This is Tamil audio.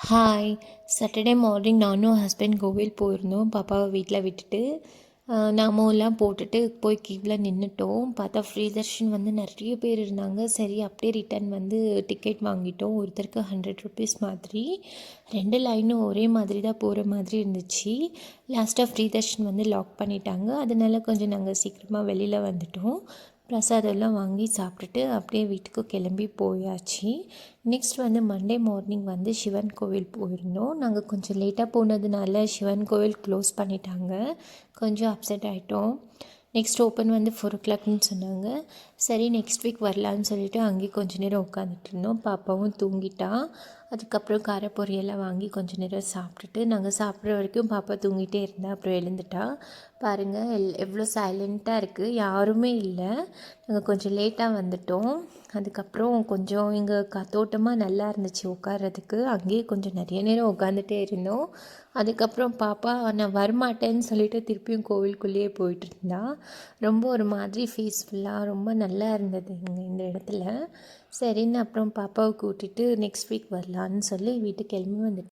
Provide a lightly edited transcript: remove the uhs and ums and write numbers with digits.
ஹாய். சாட்டர்டே மார்னிங் நானும் ஹஸ்பண்ட் கோவில் போயிருந்தோம் பாப்பாவை வீட்டில் விட்டுட்டு. நாமலாம் போட்டுட்டு போய் கீவில் நின்றுட்டோம். பார்த்தா ஃப்ரீ தர்ஷன் வந்து நிறைய பேர் இருந்தாங்க. சரி அப்படியே ரிட்டன் வந்து டிக்கெட் வாங்கிட்டோம். ஒருத்தருக்கு 100 ருபீஸ் மாதிரி. 2 லைனும் ஒரே மாதிரி தான் போகிற மாதிரி இருந்துச்சு. லாஸ்ட்டாக ஃப்ரீ தர்ஷன் வந்து லாக் பண்ணிட்டாங்க. அதனால கொஞ்சம் நாங்கள் சீக்கிரமாக வெளியில் வந்துட்டோம். பிரசாதம்லாம் வாங்கி சாப்பிட்டுட்டு அப்படியே வீட்டுக்கு கிளம்பி போயாச்சு. நெக்ஸ்ட் வந்து மண்டே மார்னிங் வந்து சிவன் கோவில் போயிருந்தோம். நாங்கள் கொஞ்சம் லேட்டாக போனதுனால சிவன் கோவில் க்ளோஸ் பண்ணிட்டாங்க. கொஞ்சம் அப்செட் ஆகிட்டோம். நெக்ஸ்ட் ஓப்பன் வந்து 4 o'clockன்னு சொன்னாங்க. சரி நெக்ஸ்ட் வீக் வரலான்னு சொல்லிவிட்டு அங்கேயே கொஞ்சம் நேரம் உட்காந்துட்டு இருந்தோம். பாப்பாவும் தூங்கிட்டா. அதுக்கப்புறம் கார பொரியெல்லாம் வாங்கி கொஞ்சம் நேரம் சாப்பிட்டுட்டு நாங்கள் சாப்பிட்ற வரைக்கும் பாப்பா தூங்கிட்டே இருந்தா. அப்புறம் எழுந்துட்டா. பாருங்கள் எவ்வளோ சைலண்ட்டாக இருக்குது, யாருமே இல்லை. நாங்கள் கொஞ்சம் லேட்டாக வந்துட்டோம். அதுக்கப்புறம் கொஞ்சம் இங்கே தோட்டமாக நல்லா இருந்துச்சு உட்கார்றதுக்கு. அங்கேயே கொஞ்சம் நிறைய நேரம் உட்காந்துட்டே இருந்தோம். அதுக்கப்புறம் பாப்பா நான் வரமாட்டேன்னு சொல்லிட்டு திருப்பியும் கோவிலுக்குள்ளேயே போயிட்டு இருந்தா. ரொம்ப ஒரு மாதிரி பீஸ்ஃபுல்லாக ரொம்ப நல்லா இருந்தது இங்கே இந்த இடத்துல. சரின்னு அப்புறம் பாப்பாவை கூட்டிகிட்டு நெக்ஸ்ட் வீக் வரலான்னு சொல்லி வீட்டுக்கு கிளம்பி வந்துட்டோம்.